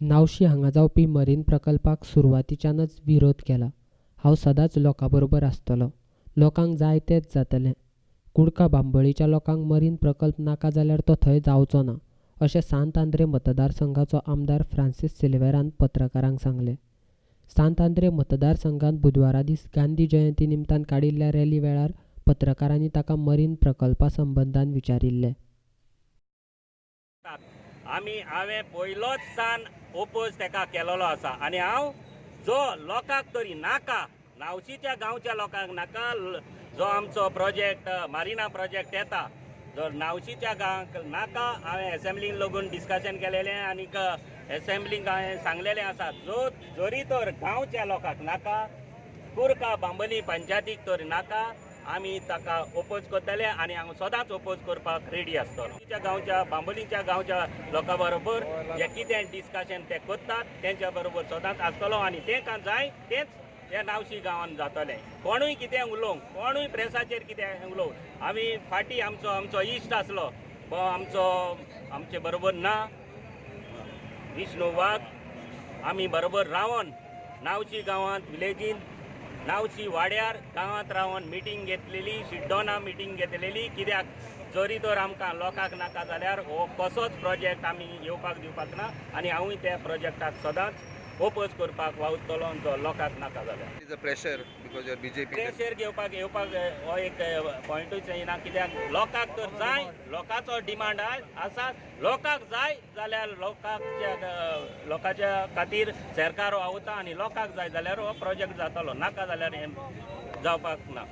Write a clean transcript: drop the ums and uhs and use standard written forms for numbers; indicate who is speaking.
Speaker 1: नावशी हांगा जावपी मरीन प्रकल्पाक सुरवातीच्यानच विरोध केला। हांव सदांच लोकांबरोबर आसतलों। लोकांक जाय तेंच जातलें। कुडका बांबोळीच्या लोकांक मरीन प्रकल्प नाका जाल्यार तो थंय जावचो ना, अशें सांत आंद्रे मतदारसंघाचो आमदार फ्रांसीस सिल्वेरान पत्रकारांक सांगलें। सांत आंद्रे मतदारसंघांत बुधवारा दीस गांधी जयंती निमतान काडिल्ल्या रॅली वेळार पत्रकारांनी ताका मरीन प्रकल्पा संबंदान विचारिल्लें।
Speaker 2: हांवें पयलोच सान ओपोज तेका केलेलो आसा आनी हांव जो लोकांक तरी नाका, नावशीच्या गांवच्या लोकांक नाका, जो आमचो प्रोजेक्ट मारिना प्रोजेक्ट येता जो नावशीच्या गांवांक नाका, हांवें एसेंब्लीक लागून डिस्कशन केलेलें आनीक एसेंब्लीक हांवें सांगलेलें आसा जोरी तर गांवच्या लोकांक नाका, कुर्का बांबोली पंचायतीक तर नाका, आमी ताका ओपोज करतले आनी हांव सदांच ओपोज करपाक रेडी आसतलो। गांवच्या बांबोलीच्या गांवच्या लोकां बरोबर जे कितें डिस्कशन ते करतात तेंच्या बरोबर सदांच आसतलो आनी तांकां जाय तेंच ह्या नावशी गांवांत जातलें। कोणूय कितें उलोवंक, कोणूय प्रेसाचेर कितें उलोवंक, आमी फाटीं आमचो इश्ट आसलो आमचे बरोबर ना विष्णू वाघ, आमी बरोबर रावन नावशी गांवांत विलेजीन नावशी वाड्यार गांवांत रावन मिटींग घेतलेली, शिड्डोना मिटींग घेतलेली। कित्याक जोरी तर आमकां लोकांक नाका जाल्यार हो कसोच प्रोजेक्ट आमी येवपाक दिवपाक ना आनी हांवूय त्या प्रोजेक्टाक सदांच ओपोज करपाक वावुरतलो जो लोकांक नाका जाल्यार।
Speaker 3: Pressure because your BJP
Speaker 2: pressure येवपाक हो एक पॉयंटूच येना, कित्याक लोकांक तर जाय, लोकांचो डिमांड आसा, लोकांक जाय जाल्यार लोकांच्या खातीर सरकार वावुरता आनी लोकांक जाय जाल्यार हो प्रोजेक्ट जातलो, नाका जाल्यार हें जावपाक ना।